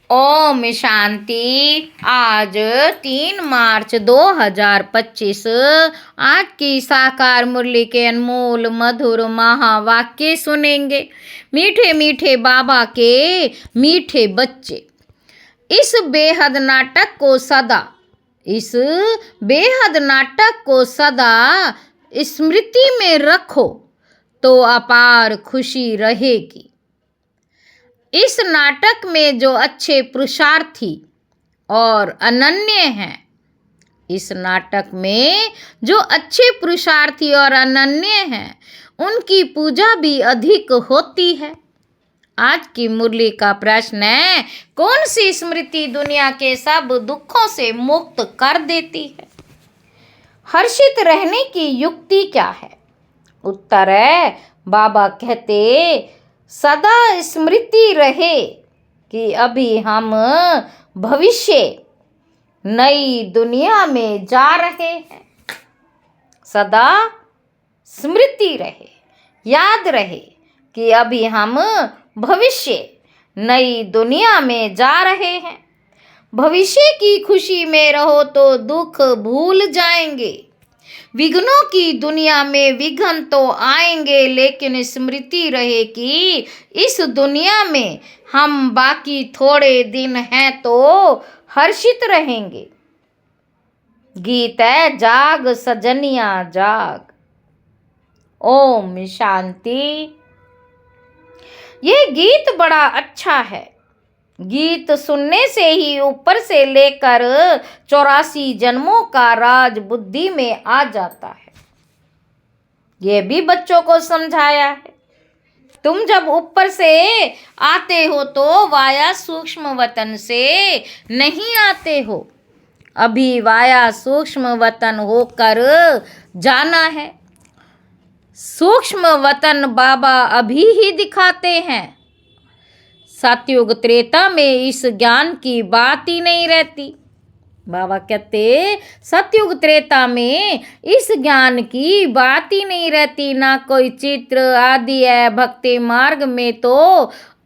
ओम शांति। आज 3 मार्च 2025 आज की साकार मुरली के अनमोल मधुर महावाक्य सुनेंगे। मीठे मीठे बाबा के मीठे बच्चे, इस बेहद नाटक को सदा स्मृति में रखो तो अपार खुशी रहेगी। इस नाटक में जो अच्छे पुरुषार्थी और अनन्य हैं, उनकी पूजा भी अधिक होती है। आज की मुरली का प्रश्न है, कौन सी स्मृति दुनिया के सब दुखों से मुक्त कर देती है? हर्षित रहने की युक्ति क्या है? उत्तर है, बाबा कहते सदा स्मृति रहे कि अभी हम भविष्य नई दुनिया में जा रहे हैं। सदा स्मृति रहे, याद रहे कि अभी हम भविष्य नई दुनिया में जा रहे हैं। भविष्य की खुशी में रहो तो दुख भूल जाएंगे। विघ्नों की दुनिया में विघ्न तो आएंगे, लेकिन स्मृति रहे कि इस दुनिया में हम बाकी थोड़े दिन हैं तो हर्षित रहेंगे। गीत है, जाग सजनिया जाग। ओम शांति। ये गीत बड़ा अच्छा है। गीत सुनने से ही ऊपर से लेकर 84 जन्मों का राज बुद्धि में आ जाता है। ये भी बच्चों को समझाया है। तुम जब ऊपर से आते हो तो वाया सूक्ष्म वतन से नहीं आते हो। अभी वाया सूक्ष्म वतन होकर जाना है। सूक्ष्म वतन बाबा अभी ही दिखाते हैं। सतयुग त्रेता में इस ज्ञान की बात ही नहीं रहती। बाबा कहते सतयुग त्रेता में इस ज्ञान की बात ही नहीं रहती, ना कोई चित्र आदि है। भक्ति मार्ग में तो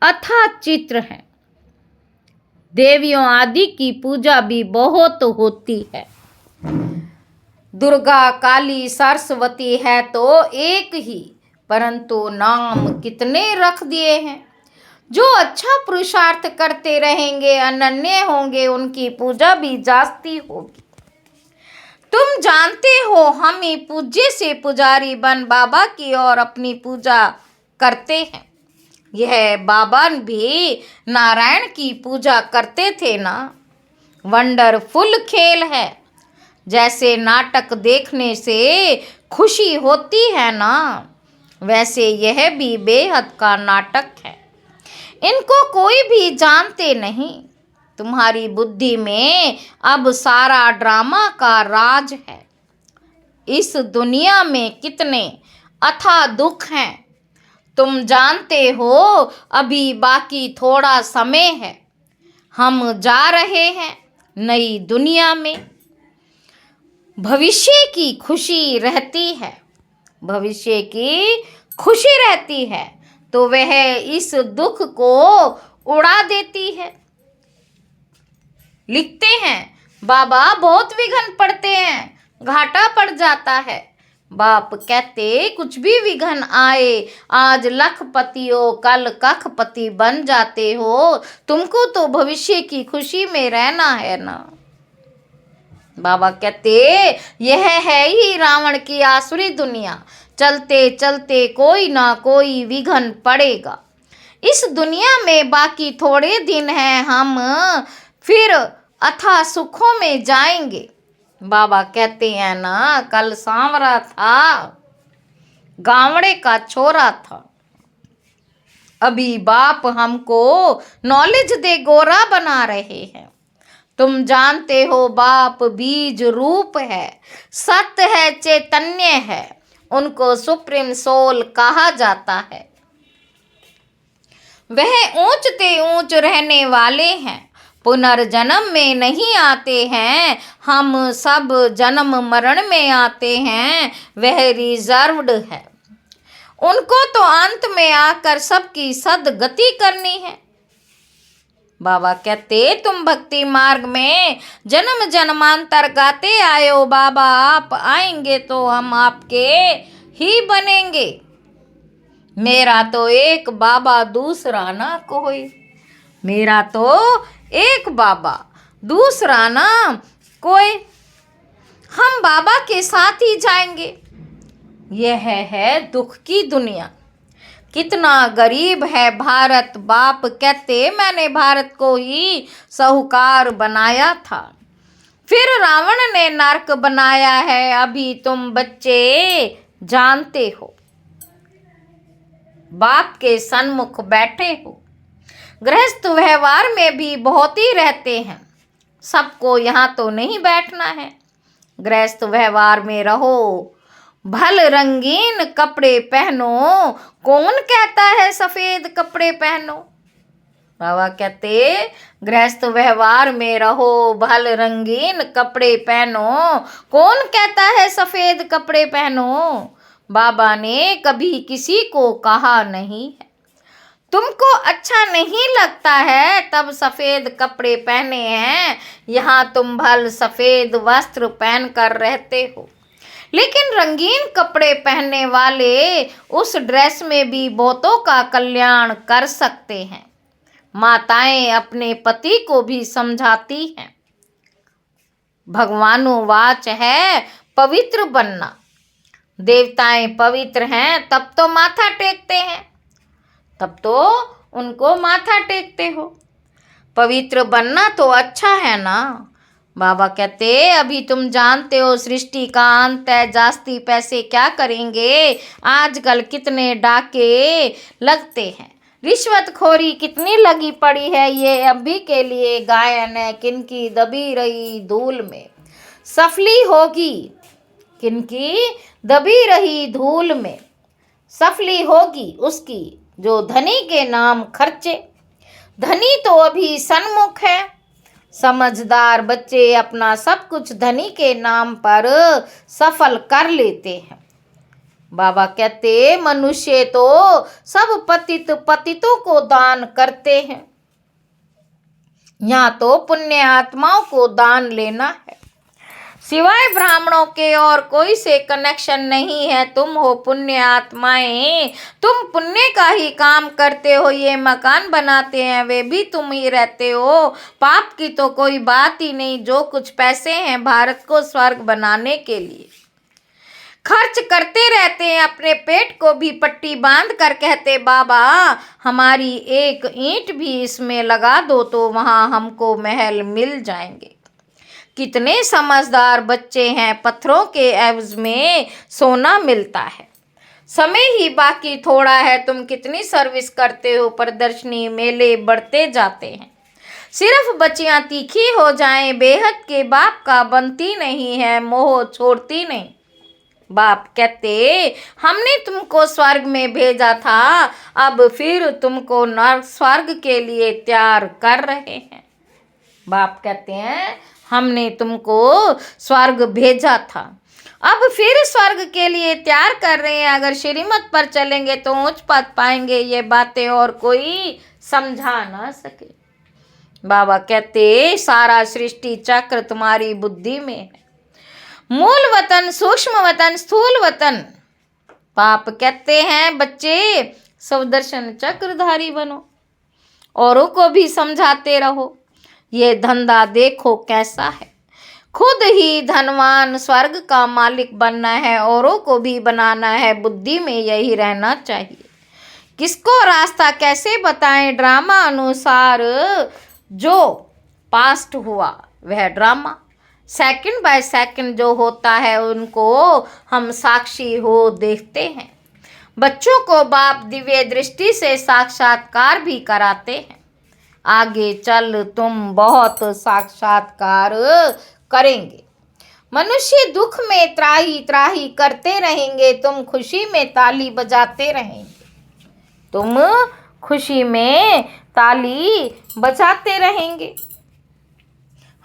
अथाह चित्र हैं। देवियों आदि की पूजा भी बहुत होती है। दुर्गा, काली, सरस्वती है तो एक ही, परंतु नाम कितने रख दिए हैं। जो अच्छा पुरुषार्थ करते रहेंगे, अनन्य होंगे, उनकी पूजा भी जास्ती होगी। तुम जानते हो, हम ही पूज्य से पुजारी बन बाबा की और अपनी पूजा करते हैं। यह बाबा भी नारायण की पूजा करते थे ना। वंडरफुल खेल है। जैसे नाटक देखने से खुशी होती है ना, वैसे यह भी बेहद का नाटक है। इनको कोई भी जानते नहीं। तुम्हारी बुद्धि में अब सारा ड्रामा का राज है। इस दुनिया में कितने अथाह दुख हैं, तुम जानते हो। अभी बाकी थोड़ा समय है। हम जा रहे हैं नई दुनिया में। भविष्य की खुशी रहती है। भविष्य की खुशी रहती है तो वह इस दुख को उड़ा देती है। लिखते हैं, बाबा बहुत विघ्न पड़ते हैं, घाटा पड़ जाता है। बाप कहते कुछ भी विघ्न आए, आज लखपति हो कल कखपति बन जाते हो। तुमको तो भविष्य की खुशी में रहना है ना। बाबा कहते यह है ही रावण की आसुरी दुनिया। चलते चलते कोई ना कोई विघ्न पड़ेगा। इस दुनिया में बाकी थोड़े दिन हैं, हम फिर अथाह सुखों में जाएंगे। बाबा कहते हैं ना, कल सांवरा था, गावड़े का छोरा था। अभी बाप हमको नॉलेज दे गोरा बना रहे हैं। तुम जानते हो, बाप बीज रूप है, सत्य है, चैतन्य है। उनको सुप्रीम सोल कहा जाता है। वह ऊंचते ऊंच रहने वाले हैं, पुनर्जन्म में नहीं आते हैं। हम सब जन्म मरण में आते हैं। वह रिजर्व्ड है। उनको तो अंत में आकर सबकी सदगति करनी है। बाबा कहते तुम भक्ति मार्ग में जन्म जन्मांतर गाते आए हो बाबा, आप आएंगे तो हम आपके ही बनेंगे। मेरा तो एक बाबा दूसरा ना कोई, मेरा तो एक बाबा दूसरा ना कोई, हम बाबा के साथ ही जाएंगे। यह है दुख की दुनिया, कितना गरीब है भारत। बाप कहते मैंने भारत को ही साहूकार बनाया था, फिर रावण ने नरक बनाया है, अभी तुम बच्चे जानते हो। बाप के सन्मुख बैठे हो, गृहस्थ व्यवहार में भी बहुत ही रहते हैं, सबको यहाँ तो नहीं बैठना है। गृहस्थ व्यवहार में रहो, भल रंगीन कपड़े पहनो, कौन कहता है सफेद कपड़े पहनो। बाबा कहते गृहस्थ व्यवहार में रहो, भल रंगीन कपड़े पहनो, कौन कहता है सफेद कपड़े पहनो। बाबा ने कभी किसी को कहा नहीं है, तुमको अच्छा नहीं लगता है तब सफेद कपड़े पहने हैं, यहाँ तुम भल सफेद वस्त्र पहन कर रहते हो, लेकिन रंगीन कपड़े पहनने वाले उस ड्रेस में भी बहुतों का कल्याण कर सकते हैं। माताएं अपने पति को भी समझाती हैं, भगवानुवाच है पवित्र बनना। देवताएं पवित्र हैं तब तो माथा टेकते हैं, तब तो उनको माथा टेकते हो। पवित्र बनना तो अच्छा है ना। बाबा कहते अभी तुम जानते हो सृष्टि का अंत है, जास्ती पैसे क्या करेंगे। आजकल कितने डाके लगते हैं, रिश्वतखोरी कितनी लगी पड़ी है। ये अभी के लिए गायन है, किनकी दबी रही धूल में सफली होगी, किनकी दबी रही धूल में सफली होगी उसकी जो धनी के नाम खर्चे। धनी तो अभी सन्मुख है, समझदार बच्चे अपना सब कुछ धनी के नाम पर सफल कर लेते हैं। बाबा कहते मनुष्य तो सब पतितों को दान करते हैं, यहाँ तो पुण्य आत्माओं को दान लेना है। सिवाय ब्राह्मणों के और कोई से कनेक्शन नहीं है। तुम हो पुण्य आत्माएं, तुम पुण्य का ही काम करते हो। ये मकान बनाते हैं वे भी तुम ही रहते हो। पाप की तो कोई बात ही नहीं। जो कुछ पैसे हैं भारत को स्वर्ग बनाने के लिए खर्च करते रहते हैं, अपने पेट को भी पट्टी बांध कर कहते बाबा हमारी एक ईंट भी इसमें लगा दो तो वहाँ हमको महल मिल जाएंगे। कितने समझदार बच्चे हैं, पत्थरों के एवज में सोना मिलता है। समय ही बाकी थोड़ा है, तुम कितनी सर्विस करते हो। प्रदर्शनी मेले बढ़ते जाते हैं, सिर्फ बच्चियां तीखी हो जाएं, बेहद के बाप का बनती नहीं है, मोह छोड़ती नहीं। बाप कहते हमने तुमको स्वर्ग में भेजा था, अब फिर तुमको नर्क स्वर्ग के लिए तैयार कर रहे हैं। बाप कहते हैं हमने तुमको स्वर्ग भेजा था, अब फिर स्वर्ग के लिए तैयार कर रहे हैं। अगर श्रीमत पर चलेंगे तो ऊंच पद पाएंगे, ये बातें और कोई समझा ना सके। बाबा कहते सारा सृष्टि चक्र तुम्हारी बुद्धि में है, मूल वतन, सूक्ष्म वतन, स्थूल वतन। बाप कहते हैं बच्चे सुदर्शन चक्रधारी बनो, औरों को भी समझाते रहो। ये धंधा देखो कैसा है, खुद ही धनवान स्वर्ग का मालिक बनना है, औरों को भी बनाना है। बुद्धि में यही रहना चाहिए। किसको रास्ता कैसे बताएं, ड्रामा अनुसार जो पास्ट हुआ वह ड्रामा, सेकंड बाय सेकंड जो होता है उनको हम साक्षी हो देखते हैं। बच्चों को बाप दिव्य दृष्टि से साक्षात्कार भी कराते हैं। आगे चल तुम बहुत साक्षात्कार करेंगे। मनुष्य दुख में त्राही त्राही करते रहेंगे, तुम खुशी में ताली बजाते रहेंगे। तुम खुशी में ताली बजाते रहेंगे।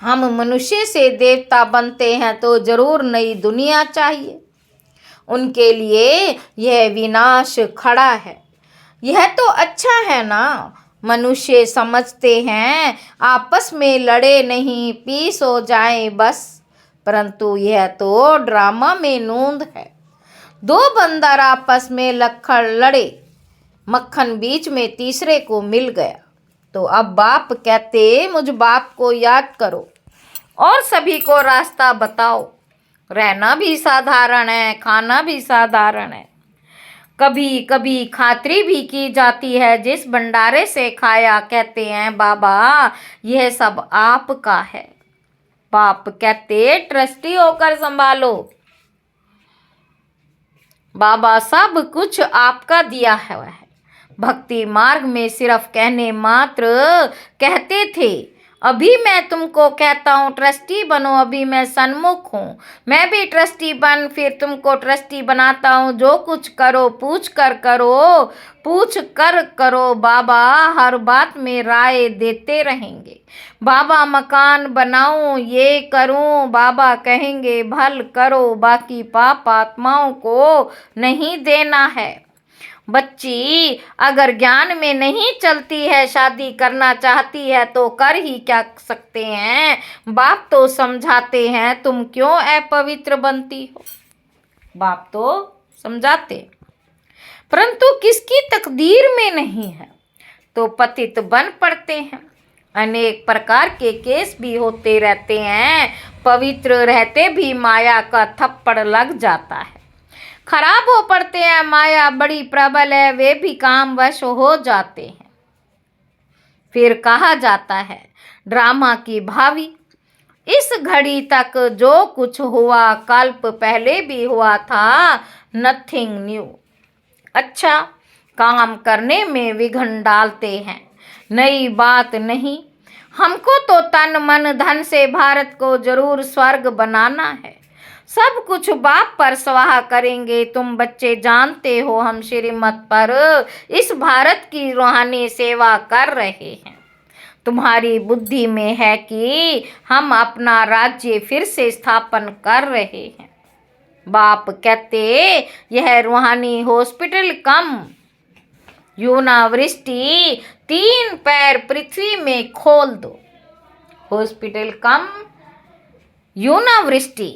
हम मनुष्य से देवता बनते हैं तो जरूर नई दुनिया चाहिए। उनके लिए यह विनाश खड़ा है। यह तो अच्छा है ना। मनुष्य समझते हैं आपस में लड़े नहीं, पीस हो जाए बस, परंतु यह तो ड्रामा में नूंद है। दो बंदर आपस में लड़खड़ लड़े, मक्खन बीच में तीसरे को मिल गया। तो अब बाप कहते, मुझ बाप को याद करो और सभी को रास्ता बताओ। रहना भी साधारण है, खाना भी साधारण है, कभी कभी खातरी भी की जाती है। जिस भंडारे से खाया, कहते हैं बाबा यह सब आपका है। बाप कहते, ट्रस्टी होकर संभालो, बाबा सब कुछ आपका दिया है। भक्ति मार्ग में सिर्फ कहने मात्र कहते थे, अभी मैं तुमको कहता हूँ ट्रस्टी बनो, अभी मैं सन्मुख हूँ, मैं भी ट्रस्टी बन फिर तुमको ट्रस्टी बनाता हूँ। जो कुछ करो पूछ कर करो, पूछ कर करो, बाबा हर बात में राय देते रहेंगे। बाबा मकान बनाऊं, ये करूं, बाबा कहेंगे भल करो, बाकी पाप आत्माओं को नहीं देना है। बच्ची अगर ज्ञान में नहीं चलती है, शादी करना चाहती है तो कर ही क्या सकते हैं। बाप तो समझाते हैं, तुम क्यों अपवित्र बनती हो। बाप तो समझाते, परंतु किसकी तकदीर में नहीं है तो पतित बन पड़ते हैं। अनेक प्रकार के केस भी होते रहते हैं, पवित्र रहते भी माया का थप्पड़ लग जाता है, खराब हो पड़ते हैं। माया बड़ी प्रबल है, वे भी कामवश हो जाते हैं। फिर कहा जाता है ड्रामा की भावी, इस घड़ी तक जो कुछ हुआ कल्प पहले भी हुआ था, नथिंग न्यू। अच्छा, काम करने में विघ्न डालते हैं, नई बात नहीं। हमको तो तन मन धन से भारत को जरूर स्वर्ग बनाना है। सब कुछ बाप पर स्वाहा करेंगे। तुम बच्चे जानते हो हम श्रीमत पर इस भारत की रूहानी सेवा कर रहे हैं। तुम्हारी बुद्धि में है कि हम अपना राज्य फिर से स्थापन कर रहे हैं। बाप कहते, यह रूहानी हॉस्पिटल कम यूनिवर्सिटी 3 पैर पृथ्वी में खोल दो। हॉस्पिटल कम यूनिवर्सिटी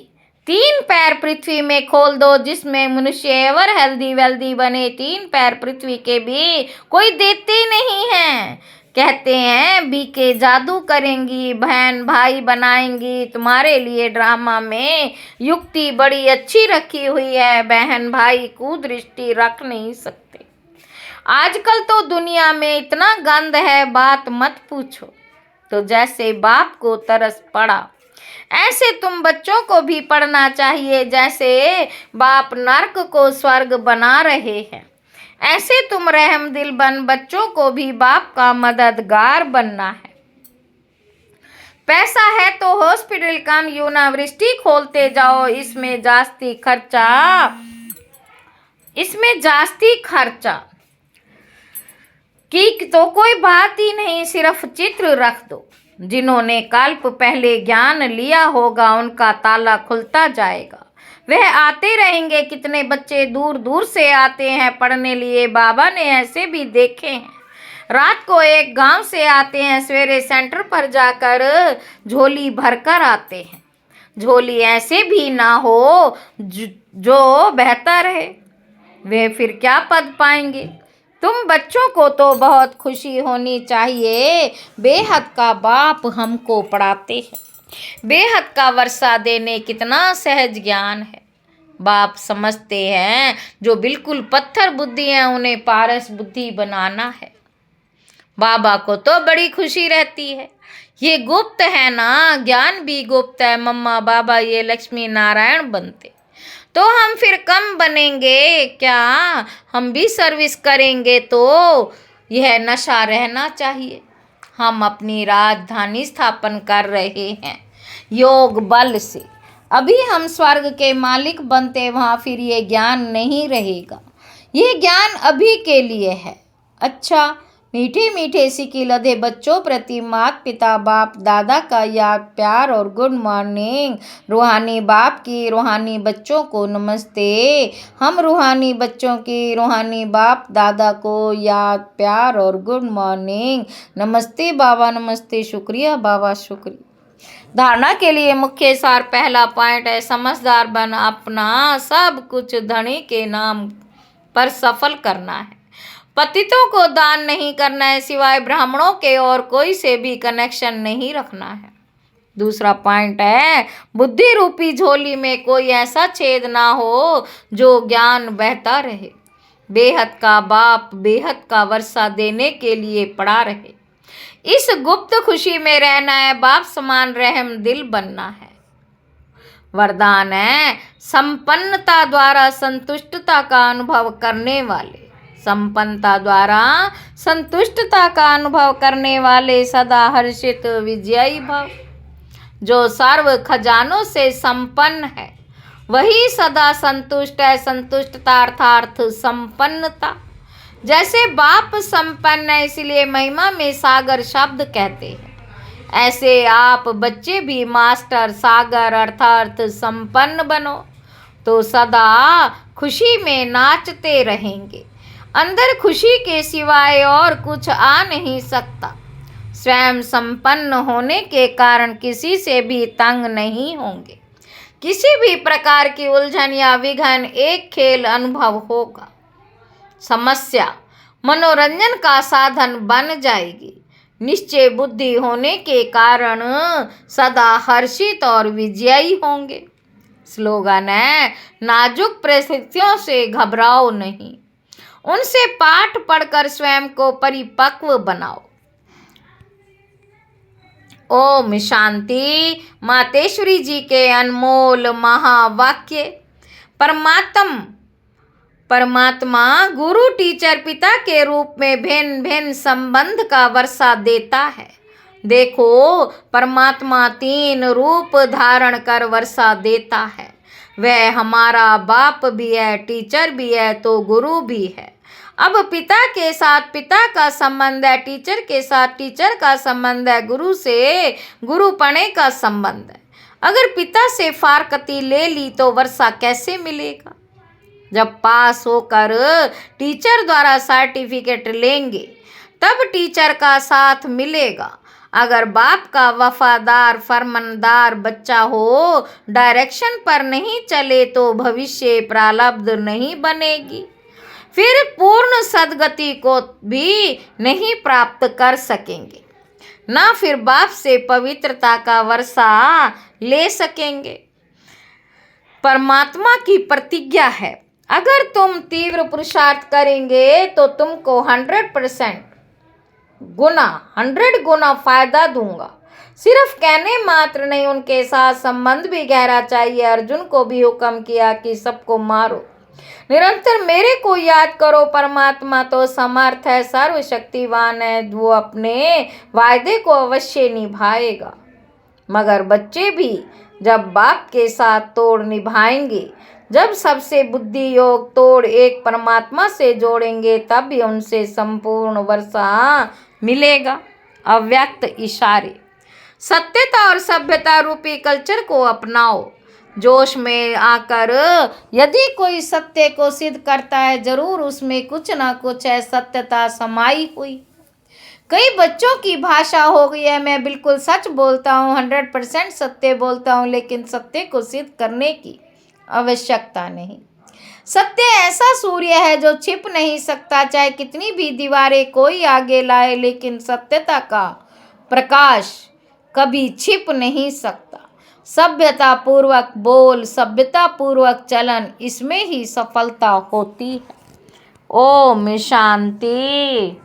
3 पैर पृथ्वी में खोल दो, जिसमें मनुष्य एवर हेल्दी वेल्दी बने। 3 पैर पृथ्वी के भी कोई देते नहीं हैं। कहते हैं बीके जादू करेंगी, बहन भाई बनाएंगी। तुम्हारे लिए ड्रामा में युक्ति बड़ी अच्छी रखी हुई है, बहन भाई कुदृष्टि रख नहीं सकते। आजकल तो दुनिया में इतना गंद है, बात मत पूछो। तो जैसे बाप को तरस पड़ा, ऐसे तुम बच्चों को भी पढ़ना चाहिए। जैसे बाप नर्क को स्वर्ग बना रहे हैं, ऐसे तुम रहम दिल बन बच्चों को भी बाप का मददगार बनना है। पैसा है तो हॉस्पिटल कम यूनिवर्सिटी खोलते जाओ। इसमें जास्ती खर्चा की तो कोई बात ही नहीं, सिर्फ चित्र रख दो। जिन्होंने कल्प पहले ज्ञान लिया होगा उनका ताला खुलता जाएगा, वह आते रहेंगे। कितने बच्चे दूर दूर से आते हैं पढ़ने लिए, बाबा ने ऐसे भी देखे हैं। रात को एक गांव से आते हैं, सवेरे सेंटर पर जाकर झोली भरकर आते हैं। झोली ऐसे भी ना हो जो बेहतर है, वे फिर क्या पद पाएंगे। तुम बच्चों को तो बहुत खुशी होनी चाहिए, बेहद का बाप हमको पढ़ाते हैं। बेहद का वर्षा देने कितना सहज ज्ञान है। बाप समझते हैं जो बिल्कुल पत्थर बुद्धि है उन्हें पारस बुद्धि बनाना है। बाबा को तो बड़ी खुशी रहती है, ये गुप्त है ना, ज्ञान भी गुप्त है। मम्मा बाबा ये लक्ष्मी नारायण बनते तो हम फिर कम बनेंगे क्या, हम भी सर्विस करेंगे तो यह नशा रहना चाहिए। हम अपनी राजधानी स्थापन कर रहे हैं योग बल से। अभी हम स्वर्ग के मालिक बनते, वहाँ फिर ये ज्ञान नहीं रहेगा। ये ज्ञान अभी के लिए है। अच्छा, मीठे मीठे सिक्के लदे बच्चों प्रति माता पिता बाप दादा का याद प्यार और गुड मॉर्निंग। रूहानी बाप की रूहानी बच्चों को नमस्ते। हम रूहानी बच्चों की रूहानी बाप दादा को याद प्यार और गुड मॉर्निंग। नमस्ते बाबा, नमस्ते, शुक्रिया बाबा, शुक्रिया। धारणा के लिए मुख्य सार पहला पॉइंट है, समझदार बन अपना सब कुछ धनी के नाम पर सफल करना है। पतितों को दान नहीं करना है, सिवाय ब्राह्मणों के और कोई से भी कनेक्शन नहीं रखना है। दूसरा पॉइंट है, बुद्धि रूपी झोली में कोई ऐसा छेद ना हो जो ज्ञान बहता रहे। बेहद का बाप बेहद का वर्षा देने के लिए पड़ा रहे। इस गुप्त खुशी में रहना है, बाप समान रहम दिल बनना है। वरदान है, संपन्नता द्वारा संतुष्टता का अनुभव करने वाले। संपन्नता द्वारा संतुष्टता का अनुभव करने वाले सदा हर्षित विजयी भव। जो सर्व खजानों से संपन्न है वही सदा संतुष्ट है। संतुष्टता अर्थात संपन्नता। जैसे बाप संपन्न है इसलिए महिमा में सागर शब्द कहते हैं, ऐसे आप बच्चे भी मास्टर सागर अर्थात संपन्न बनो तो सदा खुशी में नाचते रहेंगे। अंदर खुशी के सिवाय और कुछ आ नहीं सकता। स्वयं संपन्न होने के कारण किसी से भी तंग नहीं होंगे। किसी भी प्रकार की उलझन या विघ्न एक खेल अनुभव होगा। समस्या मनोरंजन का साधन बन जाएगी। निश्चय बुद्धि होने के कारण सदा हर्षित और विजयी होंगे। स्लोगन है, नाजुक परिस्थितियों से घबराओ नहीं, उनसे पाठ पढ़कर स्वयं को परिपक्व बनाओ। ओम शांति। मातेश्वरी जी के अनमोल महावाक्य। परमात्मा गुरु टीचर पिता के रूप में भिन्न भिन्न संबंध का वर्षा देता है। देखो, परमात्मा 3 रूप धारण कर वर्षा देता है। वह हमारा बाप भी है, टीचर भी है तो गुरु भी है। अब पिता के साथ पिता का संबंध है, टीचर के साथ टीचर का संबंध है, गुरु से गुरुपणे का संबंध है। अगर पिता से फारकती ले ली तो वर्षा कैसे मिलेगा? जब पास होकर टीचर द्वारा सर्टिफिकेट लेंगे तब टीचर का साथ मिलेगा। अगर बाप का वफादार फरमानदार बच्चा हो, डायरेक्शन पर नहीं चले तो भविष्य प्रारब्ध नहीं बनेगी, फिर पूर्ण सद्गति को भी नहीं प्राप्त कर सकेंगे, ना फिर बाप से पवित्रता का वर्षा ले सकेंगे। परमात्मा की प्रतिज्ञा है, अगर तुम तीव्र पुरुषार्थ करेंगे तो तुमको 100% गुना 100 गुना फायदा दूंगा। सिर्फ कहने मात्र नहीं, उनके साथ संबंध भी गहरा चाहिए। अर्जुन को भी हुक्म किया कि सबको मारो, निरंतर मेरे को याद करो। परमात्मा तो समर्थ है, सर्वशक्तिवान है, वो अपने वायदे को अवश्य निभाएगा। मगर बच्चे भी जब बाप के साथ तोड़ निभाएंगे, जब सबसे बुद्धि योग तोड़ एक परमात्मा से जोड़ेंगे, तब भी उनसे संपूर्ण वर्षा मिलेगा। अव्यक्त इशारे। सत्यता और सभ्यता रूपी कल्चर को अपनाओ। जोश में आकर यदि कोई सत्य को सिद्ध करता है, जरूर उसमें कुछ ना कुछ है सत्यता समाई हुई। कई बच्चों की भाषा हो गई है, मैं बिल्कुल सच बोलता हूँ, 100% सत्य बोलता हूँ, लेकिन सत्य को सिद्ध करने की आवश्यकता नहीं। सत्य ऐसा सूर्य है जो छिप नहीं सकता, चाहे कितनी भी दीवारें कोई आगे लाए, लेकिन सत्यता का प्रकाश कभी छिप नहीं सकता। सभ्यता पूर्वक बोल, सभ्यता पूर्वक चलन, इसमें ही सफलता होती है। ओम शांति।